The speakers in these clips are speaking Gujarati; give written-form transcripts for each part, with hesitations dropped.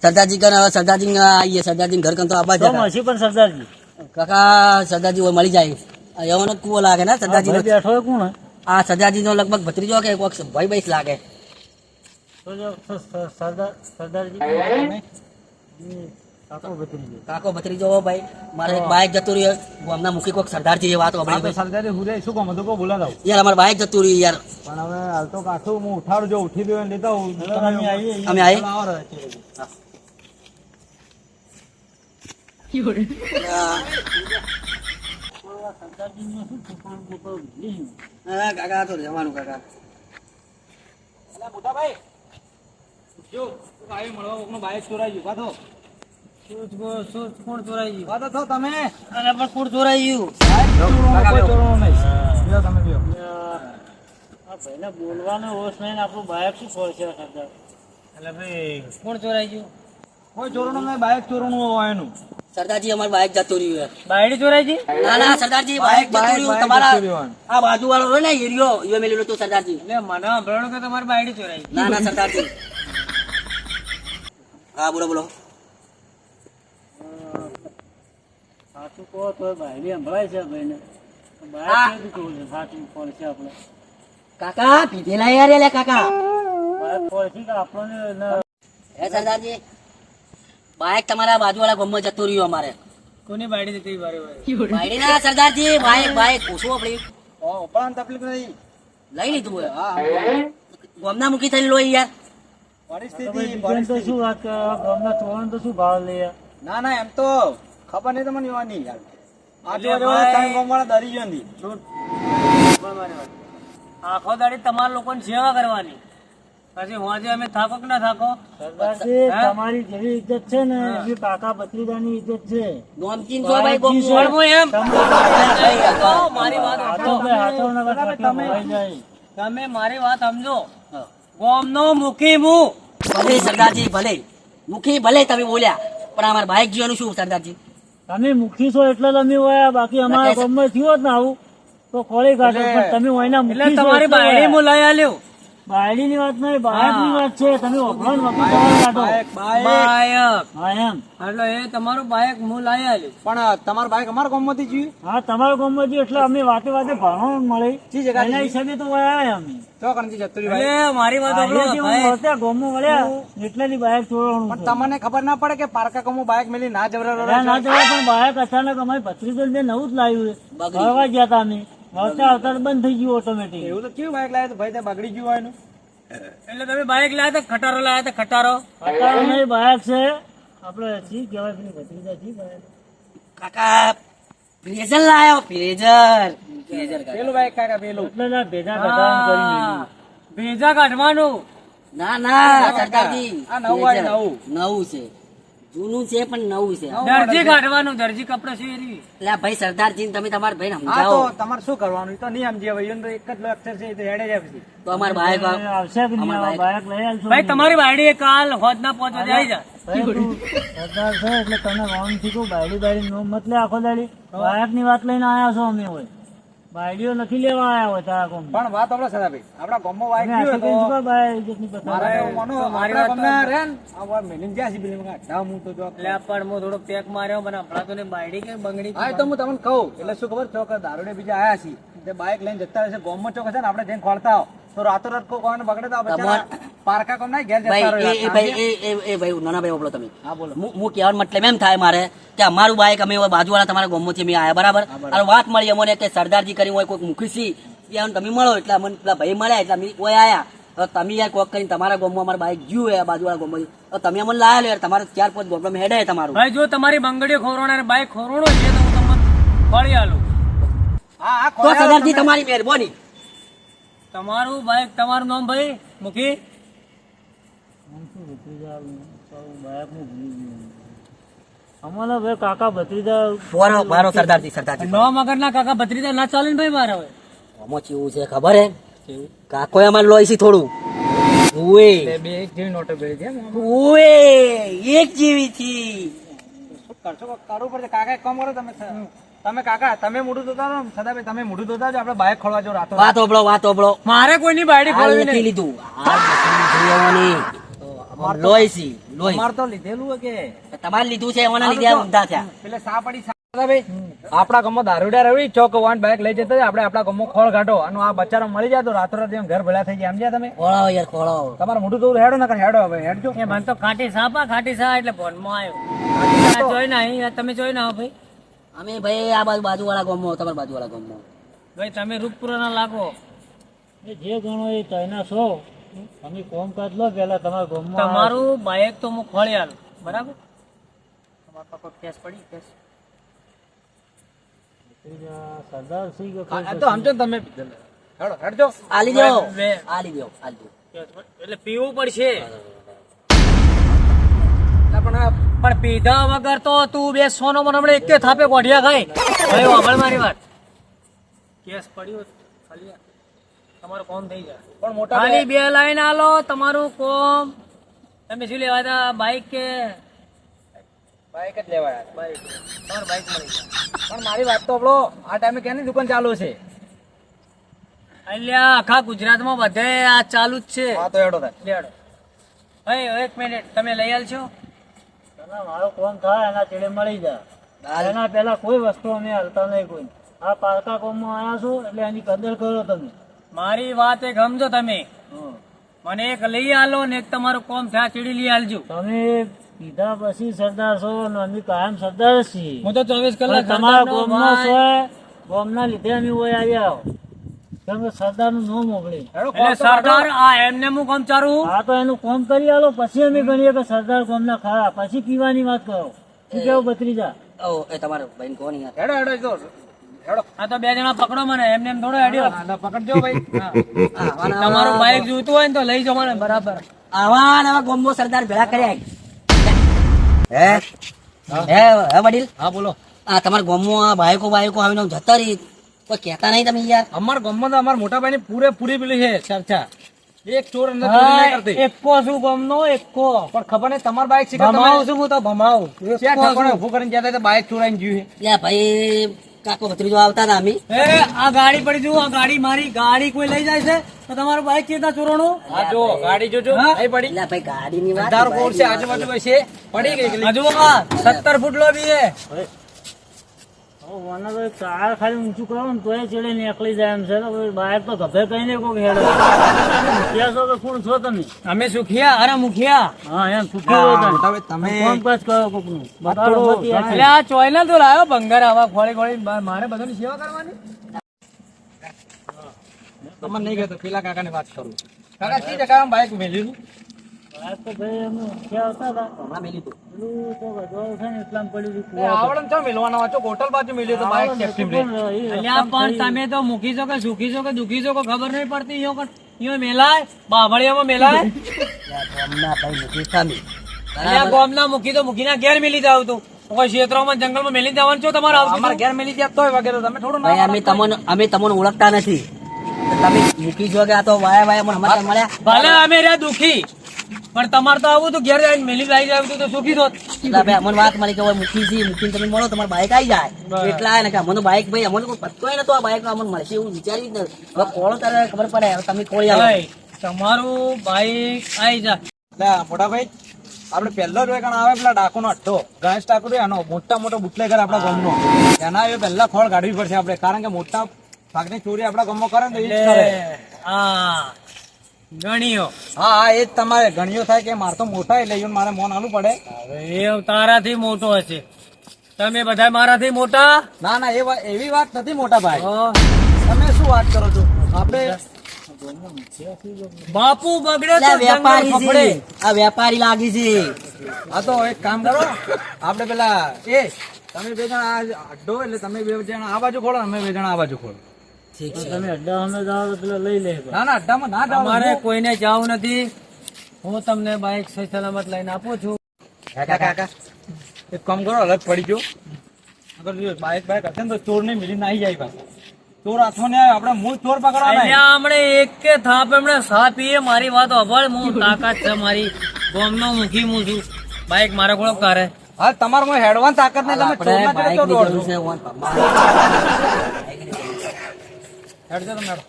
સરદારજી કન હવે સરદારજી આવીએ સરદારજી ઘર કન તો આબા તો મસી પણ સરદારજી કાકા સરદારજી હોય મળી જાય એવો નો કુવો લાગે ને સરદારજી ભાઈ બેઠો હોય કોણ આ સરદારજી નો લગભગ ભત્રીજો કે કોક ભાઈ ભાઈ લાગે તો જો સરદારજી કાકો ભત્રીજો કાકો ભત્રીજો હો ભાઈ મારે એક બાઈક જતું રહ્યું ગામના મુખી કોક સરદારજી એ વાત સાંભળી સરદારી હુરે શું કામ હતું કો બોલા દઉં યાર અમારે બાઈક જતું રહ્યું યાર પણ હવે હાલ તો કાઠું હું ઉઠાડું જો ઉઠી દઉં લેતા હું અમે આવીએ કાકા તો રહેવાનું કાકા મોટા ભાઈ જો મળવા કોકનો બાઈક ચોરાઈ ગયું કાતો કોણ ચોરાઈ ગયું કાતો છો તમે અરે પણ કોણ ચોરાઈ ગયું કોઈ ચોરવાનું નહીં તમે આ ભાઈને બોલવાનો હોશ નહીં આપણું બાઈક શું ખોલશે સરદાર એટલે ભાઈ કોણ ચોરાઈ ગયું કોઈ ચોરવાનું નહીં બાઈક ચોરવાનું હોય એનું સરદારજી અમાર બાઈક જતું રહ્યું બાયડી ચોરાઈ ગઈ ના ના સરદારજી બાઈક જતું રહ્યું તમારા આ બાજુ વાળો હોય ને એરિયો યો મેલેલો તો સરદારજી એટલે મને સાંભળવાનું કે તમારી બાયડી ચોરાઈ ના ના સરદારજી હા બોલો બોલો સાચું કહો તો બાયડી સંભળાય છે ભાઈને બાઈક કેવું છે સાચું કોણ છે આપણે કાકા પીધેલા યાર લે કાકા બાઈક ખોલશી કે આપણને હે સરદારજી બાઈક તમારા બાજુવાળા ગામમાં જતું રહ્યું અમારે કોની બાયડી જતી બારે બાઈડી ના સરદારજી બાઈક બાઈક પૂછવું આપડી પણ તકલીફ નહીં લઈ લીધું હોય ગામના મુખી થઈને લોહી યાર પરિસ્થિતિ તો શું વાત કરે ગામના ચોરણ તો શું ભાવ લે ના ના એમ તો ખબર નહીં તમને એવાની યાર દરી ગયો આખો દાડી તમારા લોકોની સેવા કરવાની પછી હોજે અમે થાકો કે ના થાકો તમારી જેવી ઇજ્જત છે ને એવી કાકા ભત્રીજાની ઇજ્જત છે નોમચીન છો ભાઈ ગોમ એમ મારી વાત તમે મારી વાત સમજો ગોમનો મુખી હું ભલે સરદારજી ભલે મુખી ભલે તમે બોલ્યા પણ અમારા બાઈક જીવાનું શું સરદારજી તમે મુખી છો એટલે તમે હોય બાકી અમારા ગામમાં થયો જ ને આવું તો ખોળી કાઢો પણ તમે હોય ના મુખી છો તમારી બાયડી મુ લઈ આલ્યો બાયડી ની વાત નહીં બાયક ની વાત છે તમે ઓફલાઈન વકીલ કાઢો બાયક હા એમ એટલે એ તમારું બાયક હું લઈ આલ્યું પણ તમારું બાયક અમારા ગામમાંથી જ્યું હા તમારા ગામમાંથી એટલે અમે વાતે વાતે ભણવા મળે એના હિસાબે તો આવ્યા અમે મારી વાત ગામમાં વળ્યા એટલે બાયક ચોરવાનું પણ તમને ખબર ના પડે કે પારકા ગામમાં બાયક મેલી ના જવરા ના જવરા પણ બાયક અચાનક અમારી ભત્રીજો નવું જ લાવ્યું ફરવા ગયા હતા અમે આવતા આવતા બંધ થઈ ગયું ઓટોમેટિક એવું તો કેવું બાઈક લાવ્યા તો ભાઈ બગડી ગયું હોય એટલે તમે બાઈક લાવ્યા હતા ખટારો લાવ્યા હતા ખટારો નહીં બાઈક છે આપડે જી કહેવાય પેલી ભત્રીજા જી કાકા પ્રેઝર લાયો પ્રેઝર પેલું બાઈક કાકા પેલું એટલે ના ભેજા કાઢવાનું ભેજા કાઢવાનું ના ના સરદારજી આ નવું નવું નવું છે જૂનું છે પણ નવું છે દરજી કાઢવાનું દરજી કપડા છે એટલે ભાઈ સરદારજી તમે તમારા ભાઈ સમજાવો તમારે શું કરવાનું તો નહીં સમજે ભાઈ તો એક જ અક્ષર છે તો હેડે જાય તો અમાર બાઈક આવશે કે નહીં બાઈક લઈ આવજો ભાઈ તમારી બાયડી કાલ હોજ ના 5 વાગે આવી જાય સરદાર છે એટલે તમે રોંગ થી કો બાયડી નો મતલે આખો દાડી બાઈક ની વાત લઈને આયા છો અમે હોય બાયડીઓ નથી લેવા આયા હોય તારા ગામ પણ વાત આપણે સદાભાઈ આપડા ગામમાં બાઈક ગયો તો મારી વાત રેન આ મેલિન જ્યાં બિલિંગ કાઢા હું તો જો એટલે પણ હું થોડો પેક માર્યો મને આપડા તો ને બાયડી કે બંગડી હા તો હું તમને કહું એટલે શું ખબર છો કે દારૂડે બીજા આયા છે તે બાઈક લઈને જતા રહેશે ગામમાં ચોક છે ને આપણે જઈને ખોલતા હો તો રાતો રાત કોઈને બગડે તો પારકા કોમ ના ઘેર જતા રહે એ ભાઈ નાના ભાઈ બોલો તમે હા બોલો હું કહેવાનો મતલબ એમ થાય મારે કે અમારું બાઈક અમે બાજુવાળા તમારા ગામમાંથી અમે આયા બરાબર અને વાત મળી અમને કે સરદારજી કરી હોય કોઈ મુખી તમે મળો એટલે અમને પેલા ભાઈ મળ્યા એટલે અમે કોઈ આયા તમે યાર કોક કરીને તમારા ગામમાં અમારા બાઈક જ્યું હોય બાજુવાળા ગામમાં તમે અમને લાયા યાર તમારે 4-5 ગામમાં હેડે તમારું ભાઈ જો તમારી બંગડીઓ ખોરવાના બાઈક ખોરવાનો છે તો હું તમને ફળી આલું હા તો સરદારજી તમારી મહેરબાની તમારું બાઈક તમારું નામ ભાઈ મુખી અમારા ભાઈ કાકા ભત્રીજા મારો સરદારજી સરદારજી નો મગર ના કાકા ભત્રીજા ના ચાલે ને ભાઈ મારે હવે આમાં કેવું છે ખબર હે કાકો અમારે લોહી છે થોડું ઓએ બે એક જેવી નોટો ભરી છે ઓએ એક જેવી થી કરશો કરવું પડશે કાકા કામ કરો તમે કાકા તમે મોઢું ધોતા રહો સદાભાઈ તમે મોઢું ધોતા જો આપણે બાઈક ખોલવા જો રાતો વાત ઓબળો મારે કોઈની બાયડી ખોલવી નથી લીધું લોહી છે લોહી અમાર તો લીધેલું હે કે તમારે લીધું છે એના લીધે આ ઊંધા થયા. પેલે સા પડી સા ભાઈ આપડા ગામમાં દારૂડિયા રવી ચોક વાન બાઈક લઈ જતા આપણે આપડા ગામમાં ખોળ કાઢો અને આ બચારો મળી જાય તો રાતોરાત એમ ઘર ભેળા થઈ જાય સમજ્યા તમે ખોળાવો યાર ખોળાવો. તમારે મોટું તો હેડો ના હેડો હવે હેડજો એ મને તો ખાટી સા એટલે ફોનમાં આવ્યો જોઈ ના અહીં તમે જોઈ ના ભાઈ અમે ભાઈ આ બાજુ વાળા ગામમાં તમારા બાજુ વાળા ગામમાં. ભાઈ તમે રૂપપુરા ના લાગો એ જે ગણો એ તૈના છો તમે કોમકાજ લો પેલા તમારા ગામમાં તમારું બાઈક તો હું ખોળી આલું બરાબર તમારા પાસે કેસ પડી કેસ સરદાર સિંહ તો સમજો ને તમે હેડો હેડજો આલી દો આલી દો આલી દો. એટલે પીવું પડશે પણ પણ પીધા વગર તો તું બે સોનો મને હમણાં એક થાપે કોઢિયા ખાય ભાઈ વાપર મારી વાત કેસ પડ્યો ખાલી તમારું કોમ થઈ જાય પણ મોટા ખાલી બે લાઈન આલો તમારું કોમ તમે શું લેવા હતા બાઈક કે બાઈક જ લેવાય બાઈક તમારું બાઈક મળી જાય પણ મારી વાત તો આપણો આ ટાઈમે કેની દુકાન ચાલુ છે અલ્યા આખા ગુજરાતમાં બધે આ ચાલુ જ છે હા તો હેડો થાય લેડો ભાઈ એક મિનિટ તમે લઈ આલશો મારો કોમ થાય એના ચેડે મળી જાય એના પેલા કોઈ વસ્તુ અમે હાલતા નહીં કોઈ આ પારકા કોમમાં આવ્યા છો એટલે એની કદર કરો તમે મારી વાત એક સમજો તમે મને એક લઈ આલો ને એક તમારું કોમ થયા ચીડી લઈ આલજો તમે પીધા પછી સરદાર છો ને અમે કાયમ સરદાર જ છીએ હું તો 24 કલાક તમારા કોમમાં છે કોમના લીધે અમે ઓય આવ્યા તમે સરદાર નું નો મોકલી એટલે સરદાર આ એમને હું કોમ ચારું હા તો એનું કોમ કરી આલો પછી અમે ગણીએ કે સરદાર કોમ ના ખરા પછી પીવાની વાત કરો શું કેવું ભત્રીજા ઓ એ તમારો ભાઈ કોણ યાર. હેડો હેડો જો હેડો આ તો બે જણા પકડો મને એમને એમ થોડો હેડ્યો પકડજો ભાઈ તમારું બાઈક જોઈતું હોય ને તો લઈ જાઓ મને બરાબર આવા ને આવા ગામમાં સરદાર ભેળા કર્યા હે હે હે વડીલ. હા બોલો આ તમારા ગામમાં આ બાઈકો આવીને જતા રહી કોઈ કહેતા નહીં તમે યાર. અમાર ગામમાં તો અમાર મોટા ભાઈ ની પૂરેપૂરી પેલી છે ચર્ચા એક ચોર અંદર ચોરી નહીં કરતી એકો શું ગમનો એકો પણ ખબર નહીં તમાર બાઈક છે ભમાવું છું હું તો ભમાવું ક્યાં ઠાકોરે ઉભું કરીને જતા હતા બાઈક ચોરાઈને ગયું છે યા ભાઈ કાકો ભત્રીજો આવતા હતા અમે. એ આ ગાડી પડી જુ આ ગાડી મારી ગાડી કોઈ લઈ જાય છે તો તમારું બાઈક ચેતા ચોરણું હા જો ગાડી જોજો નહીં પડી યા ભાઈ ગાડીની વાત અંધારો કોણ છે આજુબાજુ છે પડી ગઈ પેલી. હજુ આ 17 ફૂટ લો બી હે કાર ખાલી ઊંચું કરો ને તોય ચેડે નીકળી જાય એમ છે તો બાઈક તો ગભે કહીને કોઈ હેડો મુખિયા છો કે કોણ છો તમે અમે સુખિયા અરે મુખિયા હા એમ સુખિયા તમે કોમકાજ કરો કોકનું એટલે આ ચોયલા તો લાવ્યો ભંગાર આવા ખોળી ખોળી મારે બધાની સેવા કરવાની તમને નહીં કહેતો પેલા કાકા ની વાત કરું કાકા કઈ જગ્યાએ બાઈક મેલ્યું બાઈક તો ભાઈ અમે મુખિયા આવતા હતા હમણાં મેલી તું. પેલું તો ગજવાળું છે ને એટલામાં પડ્યું હતું. આવડે છો મેલવાના વાંચો હોટલ બાજુ મેલ્યું તો બાઈક સેફટી અલ્યા પણ તમે તો મૂકી છો કે સુખી છો કે દુખી છો કે ખબર નહીં પડતી યો મેલાય બાવળિયામાં મેલાય યા ગામના ભાઈ મૂકી તમે. અલ્યા ગોમના મૂકી તો મૂકીના ઘેર મેલી જાવ તું કોઈ ક્ષેત્રોમાં જંગલમાં મેલી જવાનું છો તમારે અમારે ઘેર મેલી જાય તોય વગેરે તમે થોડું ભાઈ અમે તમને ઓળખતા નથી તો તમે મૂકી જો કે આ તો વાયા મને સમાચાર મળ્યા. ભલે અમે રે દુખી પણ તમારે તો આવું તો ઘેર જઈને મેલી લઈ જાય તો સુખી થો એટલે ભાઈ અમને વાત મળી કે હવે મૂકીને તમે મળો તમારે બાઈક આવી જાય એટલા ને કે અમને બાઈક ભાઈ અમને કોઈ પત્તો નતો આ બાઈક અમને મળશે એવું વિચારી જ નથી. હવે કોળો તારે ખબર પડે હવે તમે કોળી આવો. તમારું બાઈક આવી જાય મોટા ભાઈ આપડે પહેલો જ વેકણ આવે પેલા ડાકો નો અડ્ડો ગણેશ ઠાકોર એનો મોટો બુટલેગર આપડા ગામનો એના એ પહેલા ખોળ કાઢવી પડશે આપણે કારણ કે મોટા ભાગની ચોરી આપડા ગામમાં કરે ને તો એ જ કરે. હા ગણીઓ હા હા એ જ તમારે ગણીઓ થાય કે મારે તો મોટા એટલે ઈવન મારે મોન આલું પડે એ તારાથી મોટો હશે તમે બધા મારાથી મોટા ના ના એવી વાત નથી મોટા ભાઈ તમે શું વાત કરો છો આપણે બાપુ બગડે એટલે તો આ વેપારી જંગલ છે ફફડે. આ વેપારી લાગી છે. હા તો એક કામ કરો આપણે પેલા તમે બે જણા આ અડ્ડો એટલે તમે બે જણા આ બાજુ ખોલો અમે બે જણા આ બાજુ ખોલો ઠીક છે. તમે અડ્ડા અમે જાઓ તો પેલા લઈ લે ના ના અડ્ડામાં ના જાઓ અમારે કોઈને જાવું નથી હું તમને બાઈક સહી સલામત લઈને આપું છું કાકા એક કામ કરો અલગ પડી ગયો અગર જો બાઈક હશે ને તો ચોર ને મિલીને આવી જાય પાછા ચોર હાથમાં નહીં આવે આપણે મૂળ ચોર પકડવાના અહીંયા હમણે એક કે થાપ એમણે સા પીએ મારી વાત અભળ હું તાકાત છે મારી ગોમનો મુખી હું છું બાઈક મારા કોળ કરે હા તમારે હું હેડવાન તાકાત નહીં તમે આપણે ચોરના બાઈક ચડે તો ની જરૂર દોડો છે ઓન પપ્પા. હેડજો તમે હેડો.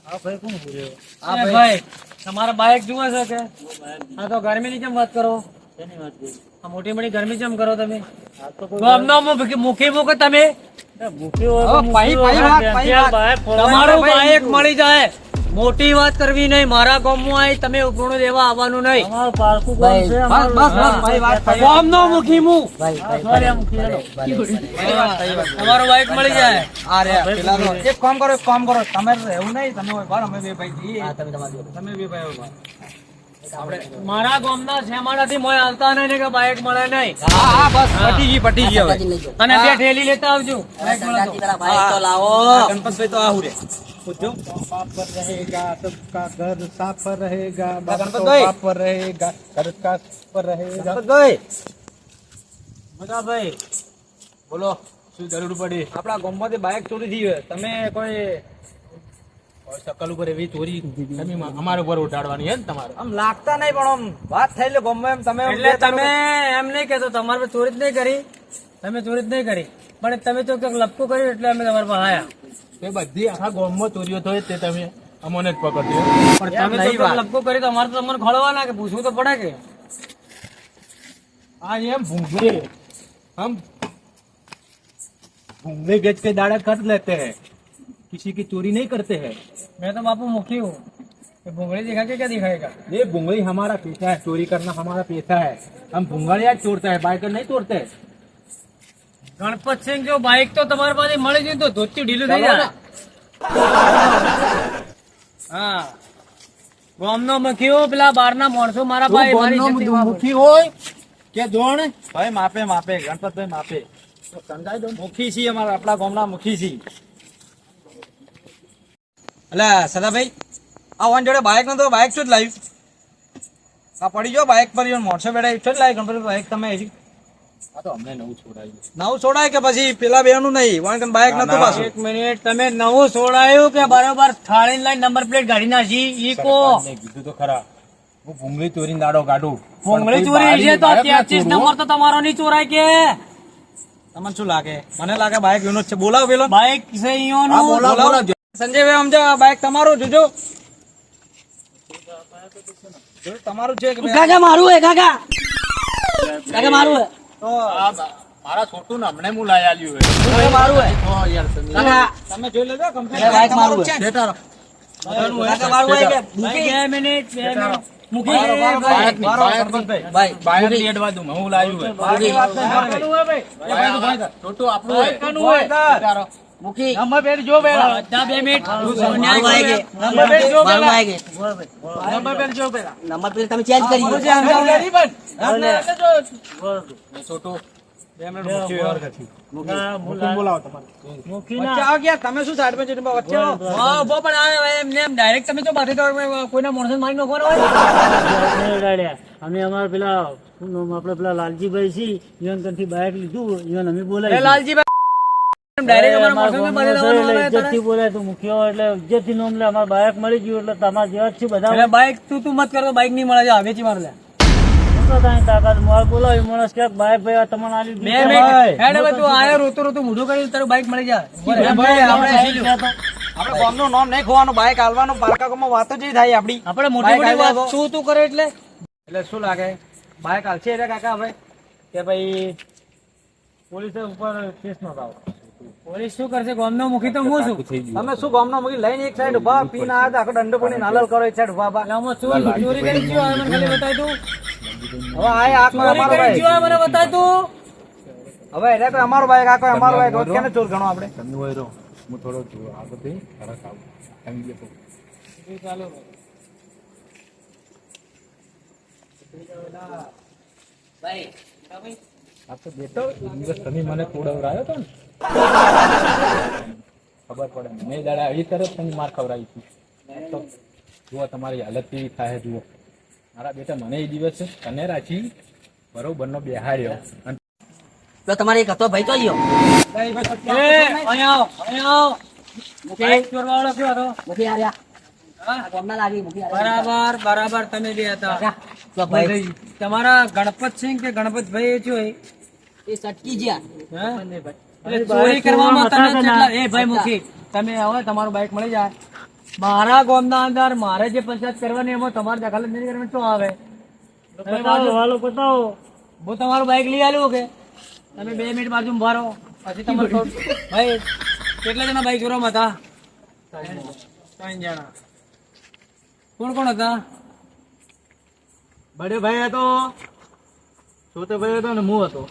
હા ભાઈ કોણ બોલ્યો ભાઈ તમારા બાઈક જુએ છે કે હા તો ગરમીની કેમ વાત કરો? શેની વાત કરી? આ મોટી મોટી ગરમી કેમ કરો તમે? ગામનો મુખી મુખ તમે મુખી હોય તો તમારું બાઈક મળી જાય. મોટી વાત કરવી નહીં. મારા ગામમાં આવી તમે ઉપરણું દેવા આવવાનું નહીં. અમારું પારકું ગામ છે. ગામનો મુખી મુ તમારું બાઈક મળી જાય. અરે પેલા તો એક કામ કરો તમે રહેવું નહીં, તમે હોય બાર, અમે બે ભાઈ છીએ. તમે બે ભાઈ હોય બાર. મારા ગામના છેમાડાથી મોય આવતા નહીં ને કે બાઈક મળે નહીં. હા બસ પટી ગઈ હવે. અને બે ઠેલી લેતા આવજો. બાઈક મળે તો. બાઈક તો લાવો. ગણપતભાઈ તો આવું રે પૂછજો. पर रहेगा सबका घर साफ रहेगा गणपत बाप भाई। पर रहेगा घर का पर रहेगा ગણપતભાઈ બધા ભાઈ બોલો, શું જરૂર પડી? આપણા ગામમાંથી બાઇક ચોરી થઈ ગયું. તમે કોઈ શકલ ઉપર એવી ચોરી તમે અમારા ઉપર ઉઠાડવાની હે ને તમારે આમ લાગતા નહીં, પણ આમ વાત થઈ લે ગામમાં એમ તમે એટલે તમે એમ નહીં કહેતો તમારે પર ચોરી જ નહીં કરી. તમે ચોરી જ નહીં કરી, પણ તમે તો કંઈક લપકું કર્યું એટલે અમે તમારા પાસે આયા. એ બધી આખા ગામમાં ચોરીઓ થઈ તે તમે અમને જ પકડ્યો. પણ તમે તો કંઈક લપકું કર્યું તો અમારે તો તમને ખોળવાના કે પૂછવું તો પડે કે. आज हम भूंगले बेच के दाड़ा कर लेते हैं, किसी की चोरी नहीं करते हैं. मैं तो बापू मुखी हूँ. ये भूंगड़ी दिखा के क्या दिखाएगा? ये भूंगली हमारा पेशा है, चोरी करना हमारा पेशा है. हम भूंगलिया तोड़ते हैं, बाइकर नहीं तोड़ते. ગણપત સિંહ જો બાઈક તો તમારી પાસે મળી ગયું તો ધોતી ઢીલું થઈ જાય. હા ગામનો મુખી હો, પેલા બહારના માણસો મારા પાસે મારી જતી વાપરે. मुखी हो के जोड़ ભાઈ માપે ગણપતભાઈ માપે समझाई दो. મુખી છીએ, અમારા આપણા ગામના મુખી છીએ. એટલે સદાભાઈ આ વન જોડે બાઇક નતો, બાઇક શું જ લાવ્યું? આ પડી ગયો બાઇક પર મોણસો બેઠા શું જ લાવ્યું? ગણપતિ બાઇક તમે આવી આ તો અમને નવું છોડાયું. નવું છોડાય કે પછી પેલા બેનું નહીં? વન બાઇક નતું પાછું. એક મિનિટ, તમે નવું છોડાયું કે બરોબર થાળી લાઈન નંબર પ્લેટ ગાડી નાખી ઈ કો? તમને કીધું તો ખરા, હું ભૂંગળી ચોરીને દાડો કાઢું. ભૂંગળી ચોરી છે તો 33 નંબર તો તમારો નહીં ચોરાય કે? તમને શું લાગે? મને લાગે બાઇક એનો જ છે. બોલાવો પેલો બાઈક છે ઈયોનું. બોલાવો. સંજયભાઈ સમજો, આ બાઇક તમારું જોજો. તમારું છે કે કાકા મારું હે, કાકા મારું હે. તો મારા છોટું ને હમણે હું લાયા લ્યું કાકા મારું હે. કાકા તમે જોઈ લેજો. એટલે બાઇક મારું હે. છે કાકા મારું હે કે મૂકી? બે મિનિટ મૂકી ભાઈ બાયર ની એડવા દઉં હું લાયું હે. છોટું આપણું હે. મૂકી નંબર પ્લેટ જો પેલા. બધા 2 મિનિટ મારું આય કે નંબર પ્લેટ જો મારું પેલા. આય કે નંબર પ્લેટ જો પેલા. નંબર પ્લેટ તમે ચેન્જ કરી દો. છોટું બોલાવો તમારે. મૂકી વચ્ચે ના. આવો ગયા. તમે શું સાઈડ માં જઈને વચ્ચે આવો? હા, ઉભો પણ આવે એમને એમ ડાયરેક્ટ તમે તો બાથી તો કોઈના માણસો મારી નાખવાનો હોય. અમે અમારા પેલા આપડે પેલા લાલજીભાઈ છીએ, ઈવન કંથી બાઇક લીધું, ઈવન અમે બોલાવી લાલજીભાઈ ડાયરેક્ટ અમારા માણસો બાથી ઇજ્જતથી બોલાય તો મુખ્ય એટલે ઇજ્જતથી નોમ લે. અમારે બાઇક મળી ગયું એટલે તમારા જેવા જ છે બધા. એટલે બાઇક તું મત કરો, બાઇક નહીં મળે છે વેચી માર લે. તાકાત માર બોલાવી માણસ કે બાઇક ભાઈ આ તમને આલી દીધું. તું આયો રોતો રોતો મોઢું કરી તારું બાઇક મળી જાય. આપણે ગામનું નામ નહીં ખોવાનું, બાઇક હાલવાનું. પારકા ગામમાં વાતો જ થાય આપડી. આપણે મોટી મોટી વાત શું તું કરે એટલે એટલે શું લાગે? બાઇક હાલશે એટલે કાકા હવે કે ભાઈ પોલીસ ઉપર કેસ નોંધાવો. પોલીસ શું કરશે? ગામનો મુખી તો હું છું. તમે શું ગામનો મૂકી લઈને એક સાઈડ ઉભા પીને આ આખો દંડો પડી નાલલ કરો, એક સાઈડ ઉભા એટલે આમાં શું ચોરી કરી ગયો આ મને ખાલી બતાય તું. હવે આ આખો ચોરી અમારો કરી બાઈક. ગયો આ મને બતાય તું. હવે એટલે કોઈ અમારો બાઈક, આખો અમારો બાઈક. રોજ કેને ચોર ગણો આપણે? તમે હોય રહો, હું થોડો આગળ થઈ ફરક આવું તમે ગયો ભાઈ આ તો બેટો એક દિવસ તમે મને તોડાવરાયો હતો ને ખબર પડે ને. મેં દાડા એ તરફ તમે માર ખવડાવી હતી. તો જુઓ તમારી હાલત કેવી થાય. જુઓ મારા બેટા મને એ દિવસ તને રાખી બરોબર નો બેહાડ્યો અને તો તમારે એક હતો ભાઈ તો ગયો. એ અહીંયા આવો, અહીંયા આવો. બાઈક ચોરવાવાળો કયો હતો? મૂકી આર્યા. આ ગામના લાગી મૂકી આર્યા. બરાબર બરાબર તમે બે હતા. કાકા, તો ભાઈ તમારા ગણપતસિંહ કે ગણપતભાઈ છે એ સટકી ગયા. એટલે ચોરી કરવામાં તમે કેટલા એ ભાઈ મુખી તમે હવે તમારું બાઈક મળી જાય. મારા ગામના અંદર મારે જે પંચાયત કરવાની એમાં તમારે દખલ જ નહીં કરવાની તો આવે પતાવો હાલો પતાવો. હું તમારું બાઈક લઈ આલ્યું કે તમે 2 મિનિટ બાજુ ઉભા રહો પછી તમારે ભાઈ કેટલા જણા બાઈક ચોરવામાં હતા? 3 જણા. કોણ કોણ હતા? બડે ભાઈ હતો, છોટે ભાઈ હતો ને હું હતો.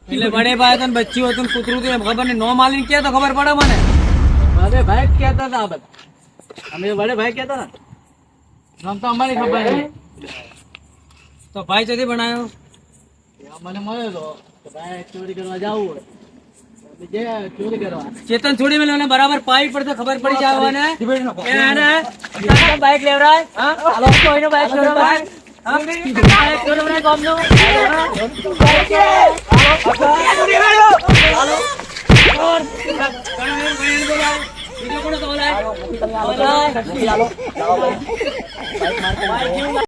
એટલે બડે ભાઈ હતો ને બચ્ચી હતું ને કૂતરું હતું, ખબર નહીં નો માલીને ક્યાં તો ખબર પડે મને. બડે ભાઈ કહેતા હતા આ બધા, અમે બડે ભાઈ કહેતા ને નામ તો અમારી ખબર નહીં. તો ભાઈ ચોથી બનાવ્યો મને મળ્યો તો કે ભાઈ ચોરી કરવા જવું હોય જે ચોરી કરવા ચેતન છોડી મેં બરાબર પાઈ પડતો ખબર પડી જાય ને બાઈક લેવરાય હાલો કોઈનો બાઈક લેવરાય બાઈક લેવરાય ગામનો હાલો